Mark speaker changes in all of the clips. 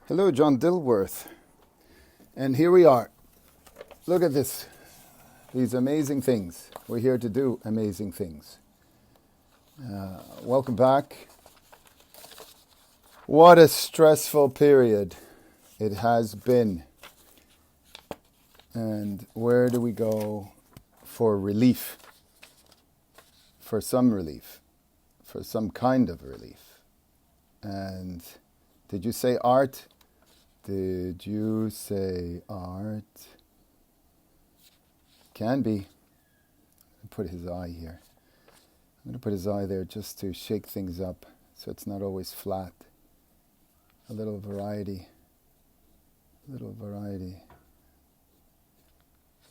Speaker 1: Hello, John Dilworth. And here we are. Look at this. These amazing things. We're here to do amazing things. Welcome back. What a stressful period it has been. And where do we go for relief? For some relief. For some kind of relief. And did you say art? Did you say art? Can be. Put his eye here. I'm going to put his eye there just to shake things up so it's not always flat. A little variety.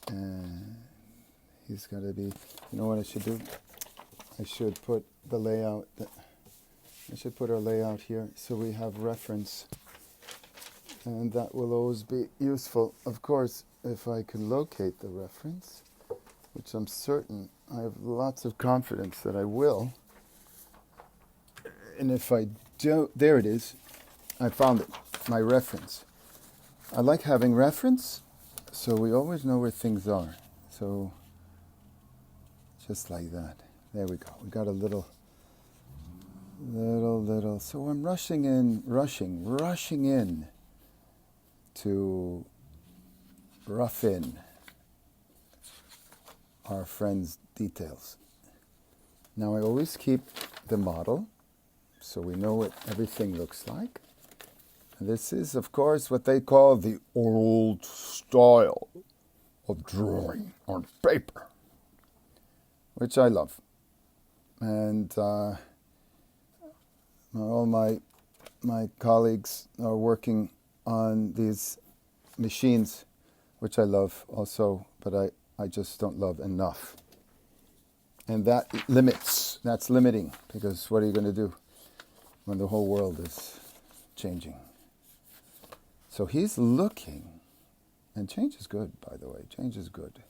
Speaker 1: And he's got to be, you know what I should do? I should put the layout, I should put our layout here so we have reference. And that will always be useful. Of course, if I can locate the reference, which I'm certain, I have lots of confidence that I will. And if I don't, there it is. I found it, my reference. I like having reference, so we always know where things are. So, just like that. There we go. We got a little. So I'm rushing in to rough in our friend's details. Now I always keep the model so we know what everything looks like. And this is, of course, what they call the old style of drawing on paper, which I love. And all my colleagues are working on these machines, which I love also, but I just don't love enough. And that's limiting, because what are you going to do when the whole world is changing? So he's looking, and change is good, by the way, change is good.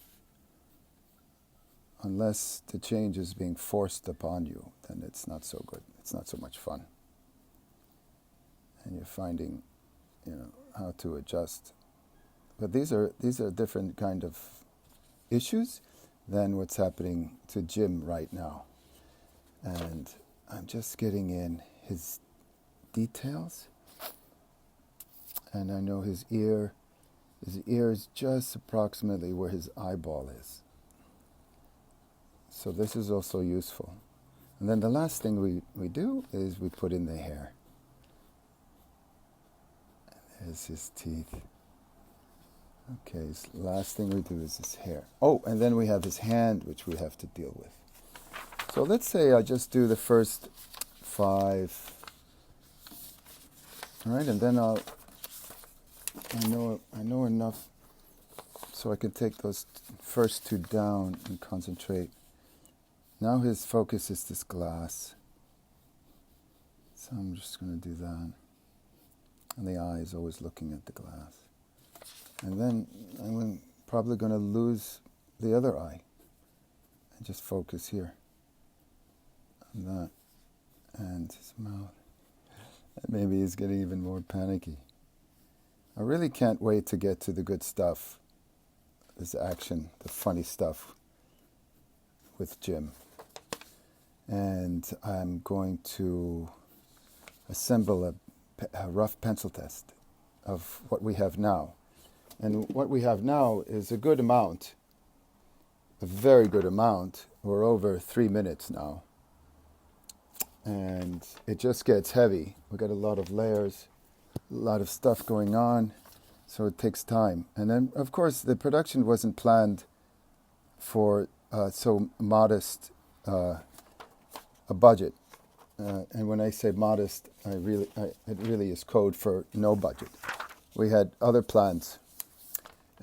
Speaker 1: Unless the change is being forced upon you, then it's not so good. It's not so much fun. And you're finding, how to adjust. But these are different kind of issues than what's happening to Jim right now. And I'm just getting in his details. And I know his ear is just approximately where his eyeball is. So this is also useful. And then the last thing we do is we put in the hair. There's his teeth. Okay, so last thing we do is his hair. Oh, and then we have his hand, which we have to deal with. So let's say I just do the first 5. All right, and then I know enough so I can take those first 2 down and concentrate. Now his focus is this glass. So I'm just going to do that. And the eye is always looking at the glass. And then I'm probably going to lose the other eye and just focus here on that and his mouth. And maybe he's getting even more panicky. I really can't wait to get to the good stuff, this action, the funny stuff with Jim. And I'm going to assemble a rough pencil test of what we have now. And what we have now is a good amount, a very good amount. We're over 3 minutes now. And it just gets heavy. We've got a lot of layers, a lot of stuff going on, so it takes time. And then, of course, the production wasn't planned for so modest a budget. And when I say modest, it really is code for no budget. We had other plans,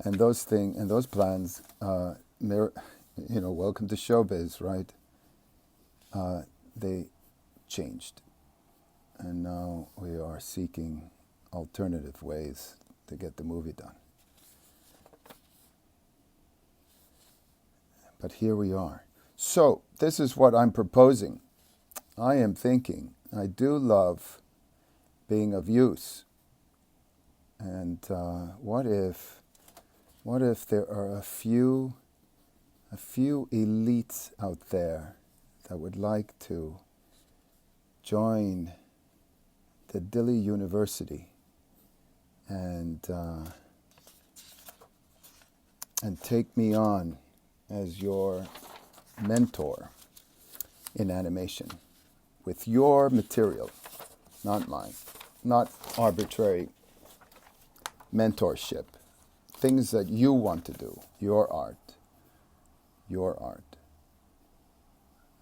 Speaker 1: and those plans, welcome to showbiz, right? They changed, and now we are seeking alternative ways to get the movie done. But here we are. So this is what I'm proposing. I am thinking, I do love being of use And what if there are a few elites out there that would like to join the Dilly University and take me on as your mentor in animation with your material, not mine, not arbitrary mentorship, things that you want to do, your art,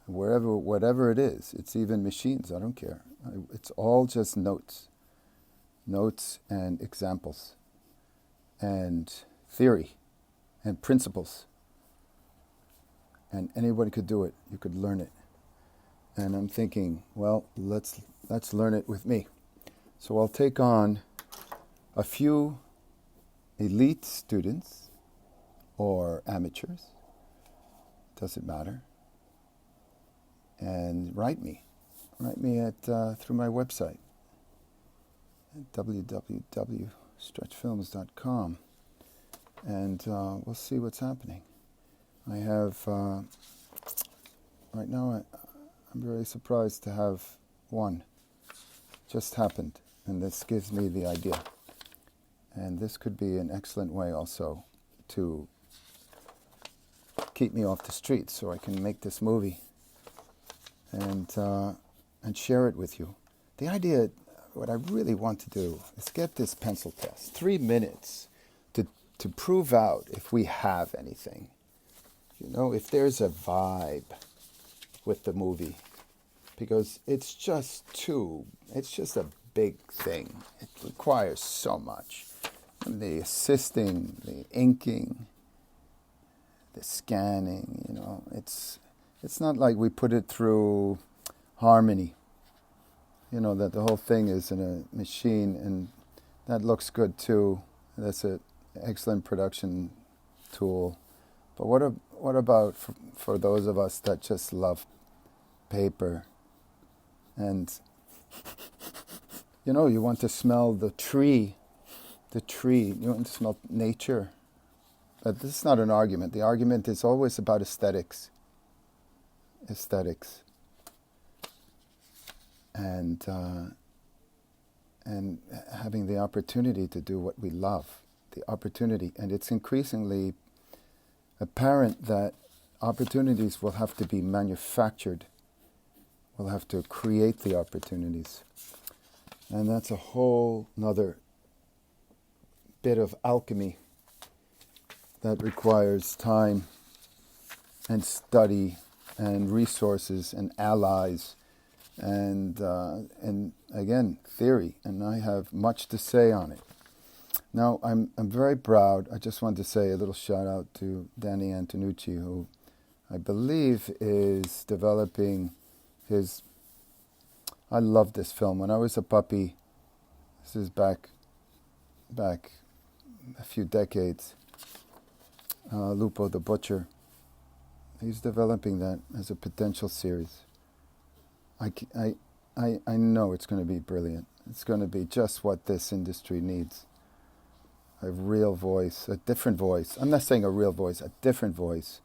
Speaker 1: whatever it is. It's even machines, I don't care. It's all just notes and examples and theory and principles. And anybody could do it. You could learn it. And I'm thinking, well, let's learn it with me. So I'll take on a few elite students or amateurs, doesn't matter, and write me at through my website at www.stretchfilms.com, and we'll see what's happening. I have right now. I'm very surprised to have one just happened, and this gives me the idea. And this could be an excellent way also to keep me off the streets, so I can make this movie and share it with you. The idea, what I really want to do is get this pencil test, 3 minutes, to prove out if we have anything. You know, if there's a vibe with the movie, because it's just a big thing. It requires so much. And the assisting, the inking, the scanning, you know, it's not like we put it through Harmony, you know, that the whole thing is in a machine, and that looks good too. That's an excellent production tool. But what about for those of us that just love paper, and you know, you want to smell the tree, you want to smell nature. But this is not an argument. The argument is always about aesthetics. And having the opportunity to do what we love, the opportunity. And it's increasingly apparent that opportunities will have to be manufactured. We'll have to create the opportunities. And that's a whole nother bit of alchemy that requires time and study and resources and allies and again, theory. And I have much to say on it. Now, I'm very proud. I just wanted to say a little shout out to Danny Antonucci, who I believe is developing his... I love this film. When I was a puppy, this is back a few decades, Lupo the Butcher, he's developing that as a potential series. I know it's going to be brilliant. It's going to be just what this industry needs. A real voice, a different voice. I'm not saying a real voice, a different voice,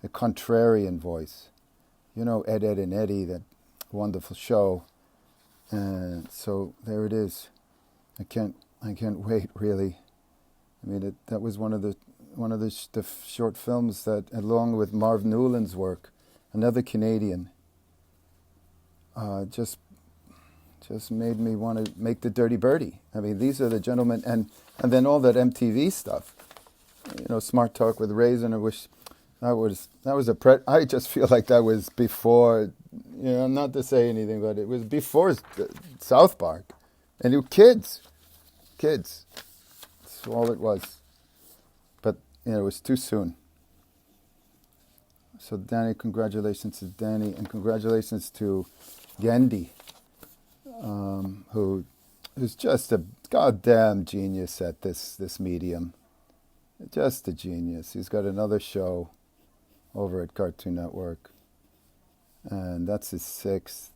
Speaker 1: a contrarian voice. You know, Ed, Edd and Eddy, that wonderful show. And so there it is. I can't wait, really. I mean, that was one of the short films that, along with Marv Newland's work, another Canadian, just made me want to make the Dirty Birdie. I mean, these are the gentlemen, and then all that MTV stuff, you know, Smart Talk with Raisin. I wish that was I just feel like that was before, you know, not to say anything, but it was before South Park, and it was kids. That's all it was. But you know, it was too soon. So Danny, congratulations to Danny, and congratulations to Gendy, who's just a goddamn genius at this medium. Just a genius. He's got another show over at Cartoon Network, and that's his 6th.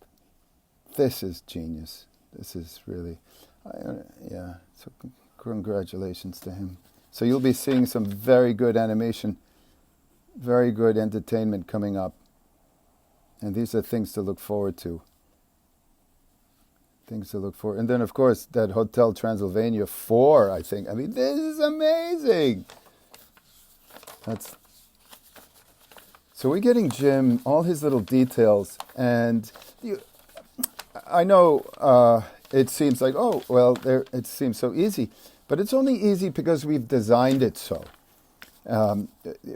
Speaker 1: This is genius. This is really, yeah. So Congratulations to him. So you'll be seeing some very good animation, very good entertainment coming up. And these are things to look forward to. Things to look for. And then, of course, that Hotel Transylvania 4, I think. I mean, this is amazing. So we're getting Jim, all his little details. And I know it seems like, oh, well, it seems so easy. But it's only easy because we've designed it so.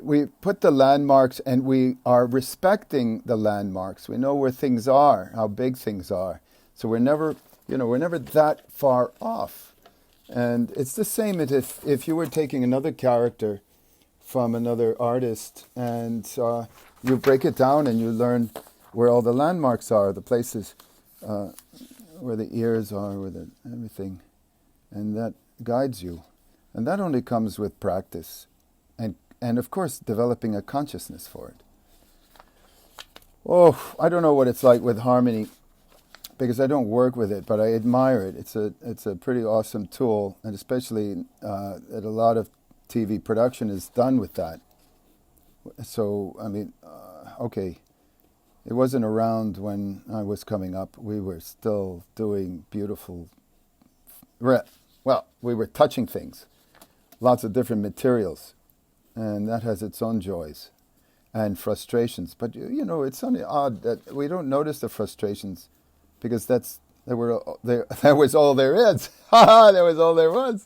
Speaker 1: We put the landmarks and we are respecting the landmarks. We know where things are, how big things are. So we're never that far off. And it's the same if you were taking another character from another artist and you break it down and you learn where all the landmarks are, the places where the ears are, where everything. And that guides you. And that only comes with practice. And of course, developing a consciousness for it. Oh, I don't know what it's like with harmony, because I don't work with it, but I admire it. It's a pretty awesome tool, and especially that a lot of TV production is done with that. So, I mean, okay, it wasn't around when I was coming up. We were still doing beautiful, well, we were touching things, lots of different materials, and that has its own joys and frustrations. But, it's only odd that we don't notice the frustrations, because that was all there is. That was all there was.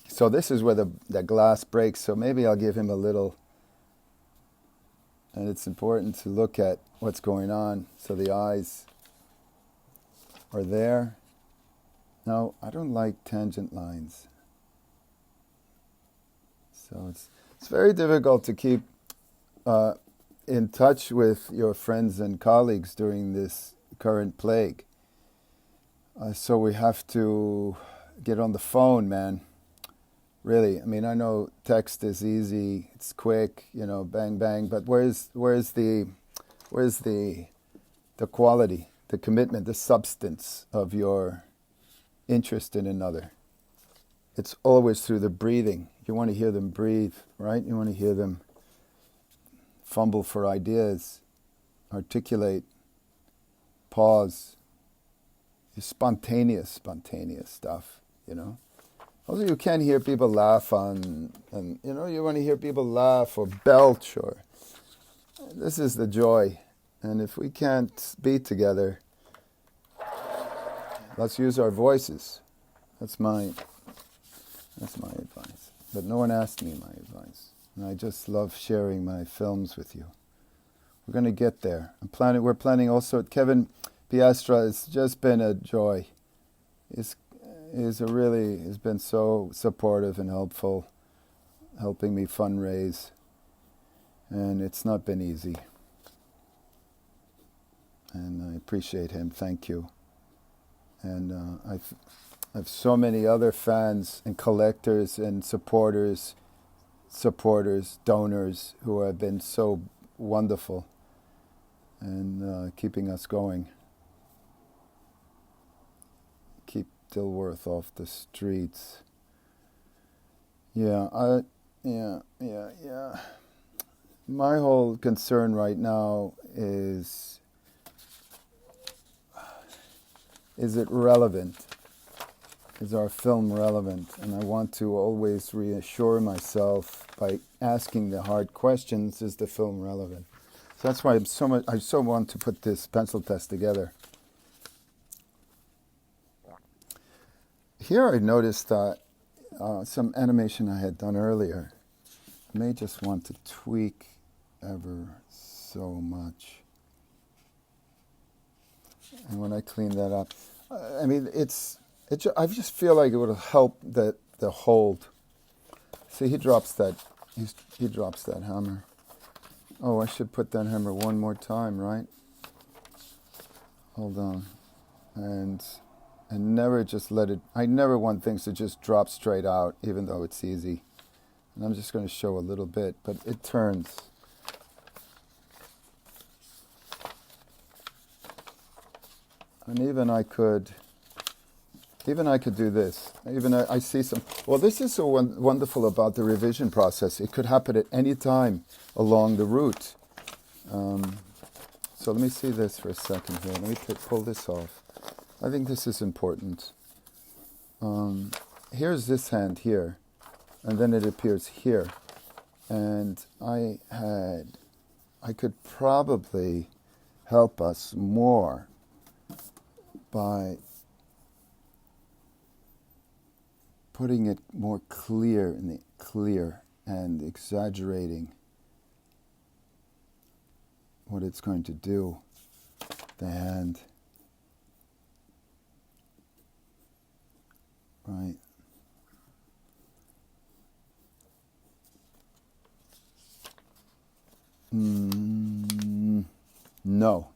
Speaker 1: So this is where the glass breaks. So maybe I'll give him a little. And it's important to look at what's going on. So the eyes are there. No, I don't like tangent lines. So it's very difficult to keep in touch with your friends and colleagues during this current plague. So we have to get on the phone, man. Really, I mean, I know text is easy, it's quick, bang bang. But where's the quality, the commitment, the substance of your interest in another? It's always through the breathing. You want to hear them breathe, right? You want to hear them fumble for ideas, articulate, pause. Spontaneous stuff, Also, you can hear people laugh and you want to hear people laugh or belch, or this is the joy. And if we can't be together, let's use our voices. That's my advice. But no one asked me my advice. And I just love sharing my films with you. We're going to get there. We're planning also. Kevin Piastra has just been a joy. He's been so supportive and helpful, helping me fundraise. And it's not been easy. And I appreciate him. Thank you. And I have so many other fans and collectors and supporters, donors who have been so wonderful and keeping us going. Keep Dilworth off the streets. Yeah. My whole concern right now is it relevant? Is our film relevant? And I want to always reassure myself by asking the hard questions, is the film relevant? So that's why I so want to put this pencil test together. Here I noticed that some animation I had done earlier. I may just want to tweak ever so much. And when I clean that up, I mean, I just feel like it would help the hold. See, he drops that hammer. Oh, I should put that hammer one more time, right? Hold on. And never just let it, I never want things to just drop straight out, even though it's easy. And I'm just going to show a little bit, but it turns. And even I could Even I could do this. Even I see some. Well, this is so wonderful about the revision process. It could happen at any time along the route. So let me see this for a second here. Let me pull this off. I think this is important. Here's this hand here, and then it appears here. And I could probably help us more by putting it more clear and exaggerating what it's going to do, the hand, right? No,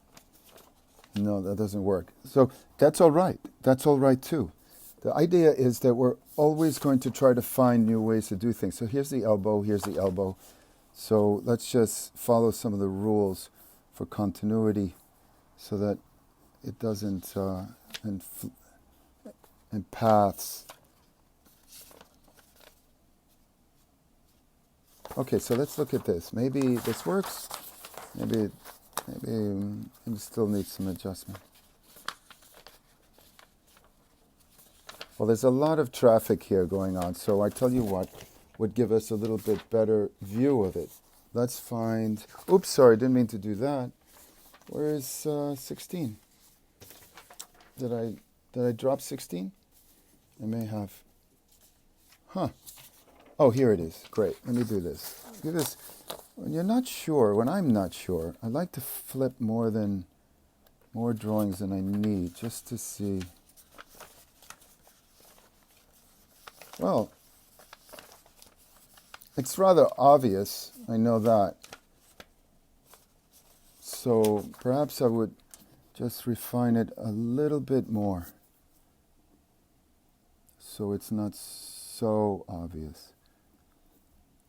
Speaker 1: that doesn't work. So that's all right. That's all right too. The idea is that we're always going to try to find new ways to do things. So here's the elbow, here's the elbow. So let's just follow some of the rules for continuity so that it doesn't, and paths. Okay, so let's look at this. Maybe this works. Maybe it still needs some adjustment. Well, there's a lot of traffic here going on, so I tell you what would give us a little bit better view of it. Let's find, oops, sorry, didn't mean to do that. Where is 16? Did I drop 16? I may have. Huh. Oh, here it is. Great. Let me do this. Do this. When you're not sure, when I'm not sure, I like to flip more drawings than I need just to see. Well, it's rather obvious, I know that. So perhaps I would just refine it a little bit more so it's not so obvious.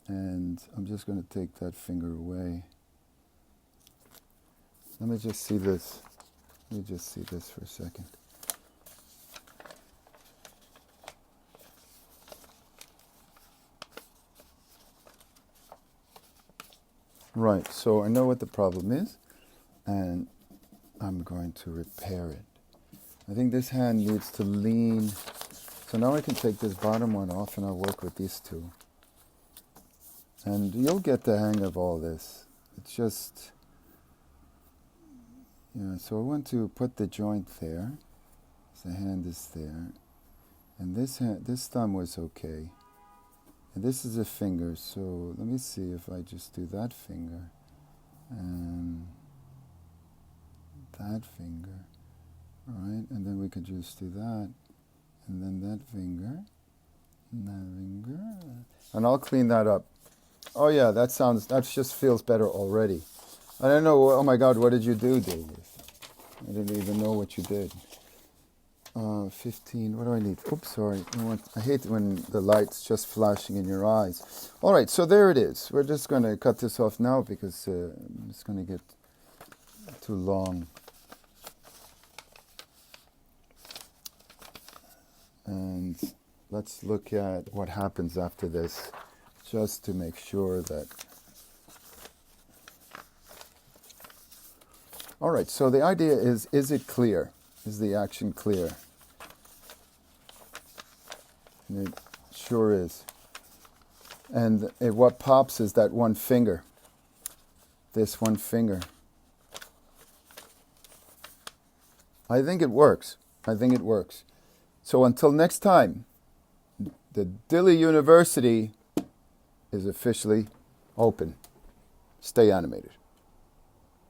Speaker 1: And I'm just going to take that finger away. Let me just see this. Let me just see this for a second. Right, so I know what the problem is, and I'm going to repair it. I think this hand needs to lean. So now I can take this bottom one off and I'll work with these two. And you'll get the hang of all this. It's just, so I want to put the joint there. So the hand is there. And this thumb was okay. And this is a finger, so let me see if I just do that finger. And that finger. Right, and then we could just do that. And then that finger. And that finger. And I'll clean that up. Oh yeah, that just feels better already. I don't know, oh my God, what did you do, David? I didn't even know what you did. 15, what do I need? Oops, sorry. I hate when the light's just flashing in your eyes. All right, so there it is. We're just going to cut this off now because it's going to get too long. And let's look at what happens after this, just to make sure that... All right, so the idea is it clear? Is the action clear? And it sure is. And what pops is that one finger. This one finger. I think it works. I think it works. So until next time, the Dilly University is officially open. Stay animated.